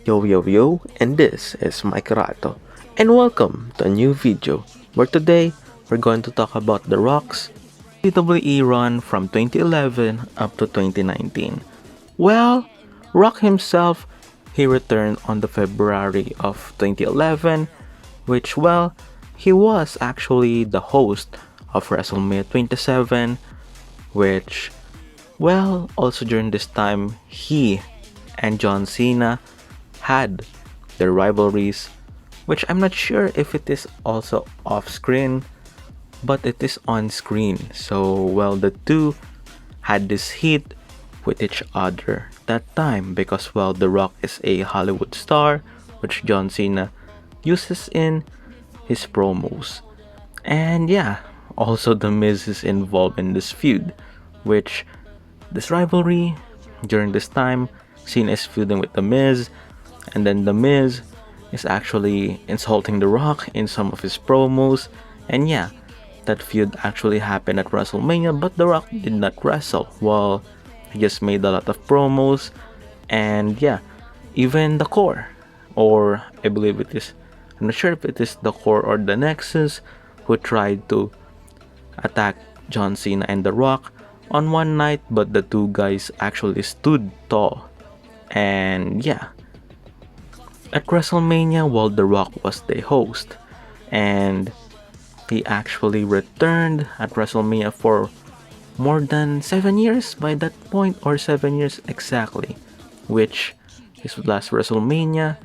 Yo yo yo, and this is Mikeratto, and welcome to a new video where today we're going to talk about The Rock's WWE run from 2011 up to 2019. Well, Rock himself, he returned on the February of 2011, which he was actually the host of WrestleMania 27, which also during this time he and John Cena had their rivalries, which I'm not sure if it is also off screen, but it is on screen. So, the two had this heat with each other that time because, The Rock is a Hollywood star, which John Cena uses in his promos. And also The Miz is involved in this feud, which this rivalry during this time, Cena is feuding with The Miz, and then The Miz is actually insulting The Rock in some of his promos. And that feud actually happened at WrestleMania, but The Rock did not wrestle. He just made a lot of promos, and even the core, or I believe it is, I'm not sure if it is the core or the Nexus, who tried to attack John Cena and The Rock on one night, but the two guys actually stood tall. And at WrestleMania, while The Rock was the host, and he actually returned at WrestleMania for more than 7 years by that point, or 7 years exactly, which his last WrestleMania,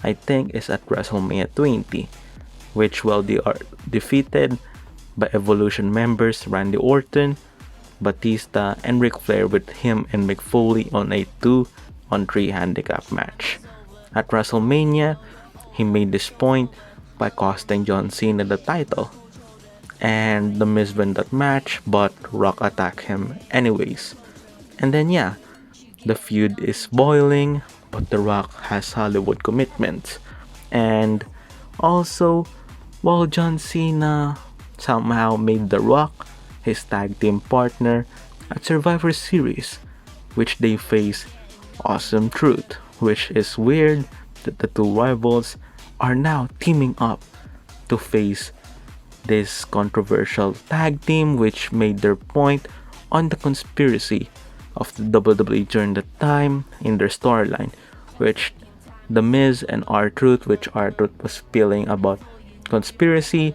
I think, is at WrestleMania 20, which they are defeated by Evolution members Randy Orton, Batista, and Ric Flair, with him and Mick Foley on a 2-on-3 handicap match. At WrestleMania, he made this point by costing John Cena the title, and The Miz won that match, but Rock attacked him anyways. And then the feud is boiling, but The Rock has Hollywood commitments. And also, John Cena somehow made The Rock his tag team partner at Survivor Series, which they face Awesome Truth, which is weird that the two rivals are now teaming up to face this controversial tag team, which made their point on the conspiracy of the WWE during the time in their storyline, which The Miz and R-Truth, which R-Truth was spilling about conspiracy,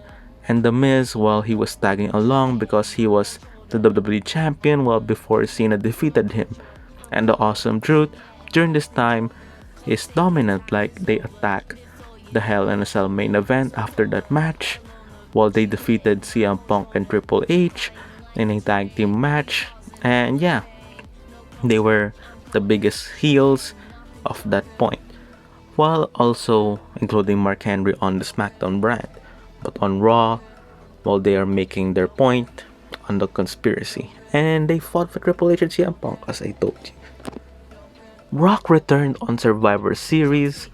and The Miz, he was tagging along because he was the WWE champion before Cena defeated him. And the Awesome Truth during this time is dominant, like they attack the Hell in a Cell main event after that match, while they defeated CM Punk and Triple H in a tag team match. And they were the biggest heels of that point, while also including Mark Henry on the SmackDown brand. But on Raw, they are making their point on the conspiracy, and they fought for Triple H and CM Punk, as I told you. Rock returned on Survivor Series,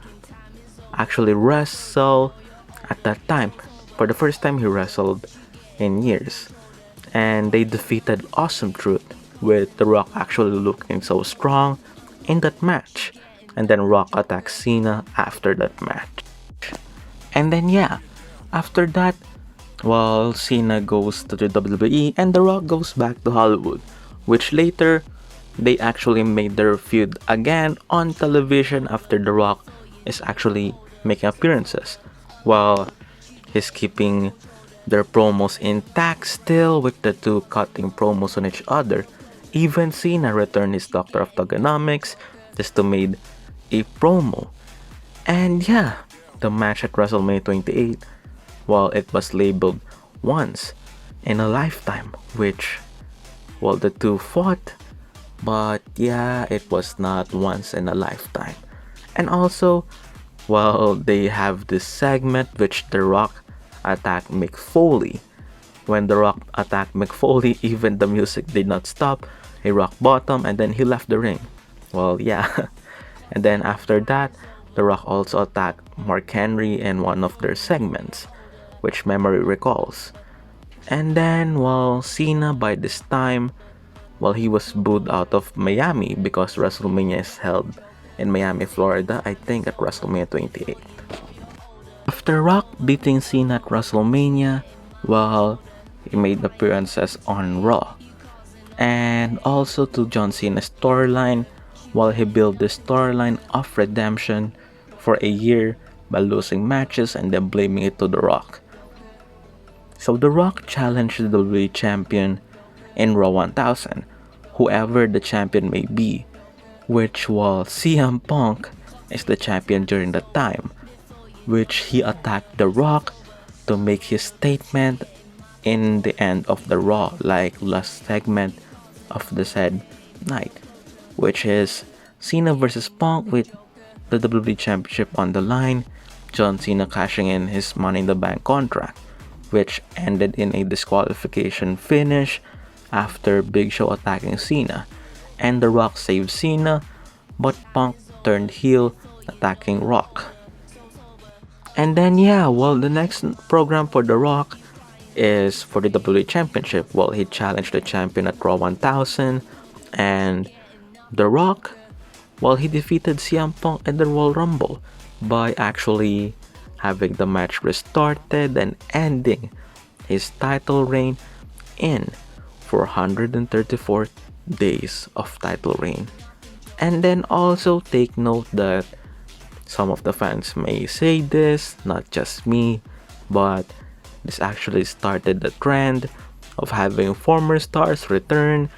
actually wrestled at that time. For the first time, he wrestled in years, and they defeated Awesome Truth, with The Rock actually looking so strong in that match. And then Rock attacked Cena after that match. And then after that, Cena goes to the WWE and The Rock goes back to Hollywood, which later they actually made their feud again on television after The Rock is actually making appearances, while he's keeping their promos intact still, with the two cutting promos on each other. Even Cena returned his Doctor of Thugonomics just to make a promo. And the match at WrestleMania 28, it was labeled once in a lifetime, which the two fought, but it was not once in a lifetime. And also, they have this segment which The Rock attacked Mick Foley. When The Rock attacked Mick Foley, even the music did not stop. He rock bottom and then he left the ring. And then after that, The Rock also attacked Mark Henry in one of their segments, which memory recalls. And then, Cena by this time, he was booed out of Miami because WrestleMania is held in Miami, Florida, I think at WrestleMania 28. After Rock beating Cena at WrestleMania, well, he made appearances on Raw. And also to John Cena's storyline, while he built the storyline of redemption for a year by losing matches and then blaming it to The Rock. So The Rock challenged the WWE champion in Raw 1000, whoever the champion may be, which was CM Punk is the champion during that time, which he attacked The Rock to make his statement in the end of the Raw, like last segment of the said night, which is Cena versus Punk with the WWE Championship on the line, John Cena cashing in his Money in the Bank contract, which ended in a disqualification finish after Big Show attacking Cena, and The Rock saved Cena, but Punk turned heel attacking Rock. And then the next program for The Rock is for the WWE Championship. Well, he challenged the champion at Raw 1000, and The Rock, he defeated CM Punk in the Royal Rumble by actually having the match restarted and ending his title reign in 434 days of title reign. And then also take note that some of the fans may say this, not just me, but this actually started the trend of having former stars return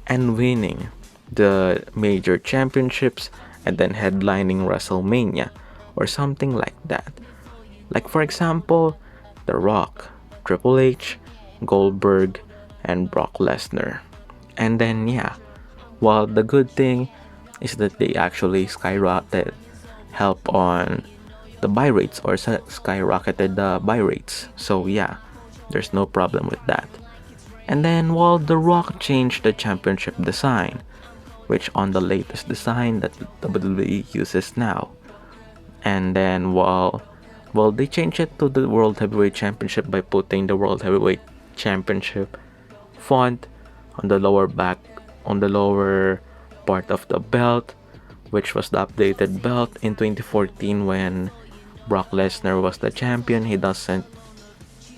and winning the major championships and then headlining WrestleMania or something like that. Like for example, The Rock, Triple H, Goldberg, and Brock Lesnar. And then the good thing is that they actually skyrocketed help on the buy rates or skyrocketed the buy rates. So there's no problem with that. And then The Rock changed the championship design, which on the latest design that WWE uses now. And then they changed it to the World Heavyweight Championship by putting the World Heavyweight Championship font on the lower part of the belt, which was the updated belt in 2014 when Brock Lesnar was the champion. He doesn't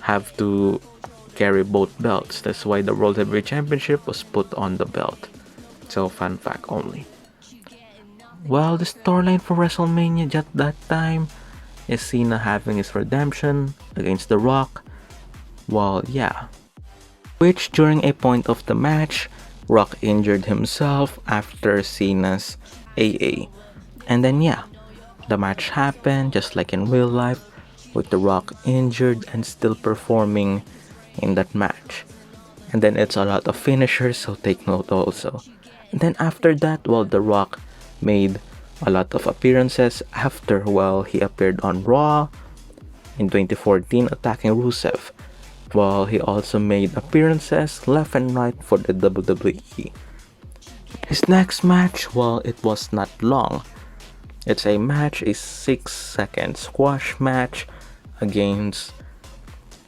have to carry both belts. That's why the World Heavyweight Championship was put on the belt. So fun fact only. The storyline for WrestleMania at that time is Cena having his redemption against The Rock. Which during a point of the match, Rock injured himself after Cena's AA. And then the match happened just like in real life, with The Rock injured and still performing in that match. And then it's a lot of finishers, so take note also. And then after that, The Rock made a lot of appearances after he appeared on Raw in 2014 attacking Rusev. He also made appearances left and right for the WWE. His next match, it was not long. It's a 6-second squash match against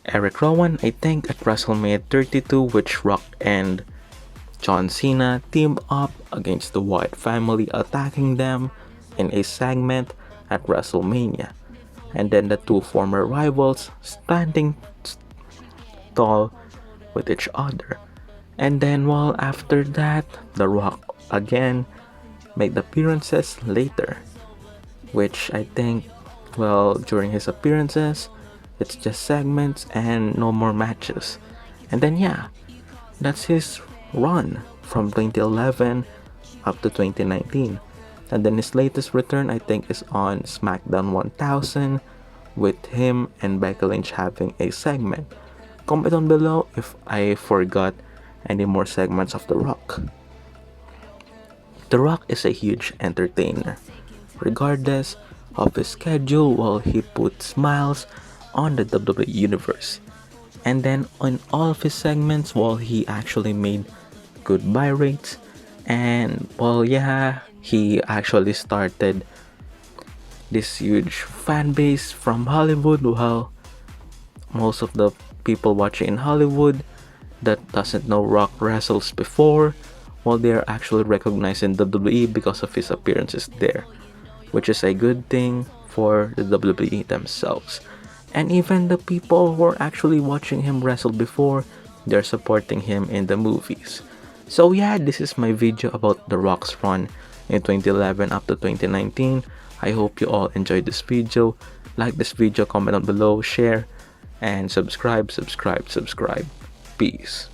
Eric Rowan, I think at WrestleMania 32, which Rock and John Cena teamed up against the Wyatt family, attacking them in a segment at WrestleMania. And then the two former rivals standing tall with each other. And then after that, The Rock again made appearances later, which I think during his appearances it's just segments and no more matches. And then that's his run from 2011 up to 2019. And then his latest return I think is on SmackDown 1000 with him and Becky Lynch having a segment. Comment down below if I forgot any more segments of The Rock. The Rock is a huge entertainer. Regardless of his schedule, he put smiles on the WWE Universe. And then on all of his segments, he actually made good buy rates. And he actually started this huge fan base from Hollywood. Most of the people watching in Hollywood that doesn't know Rock wrestles before, they're actually recognizing WWE because of his appearances there. which is a good thing for the WWE themselves. And even the people who are actually watching him wrestle before, they're supporting him in the movies. So yeah, this is my video about The Rock's run in 2011 up to 2019. I hope you all enjoyed this video. Like this video, comment down below, share, and subscribe. Peace.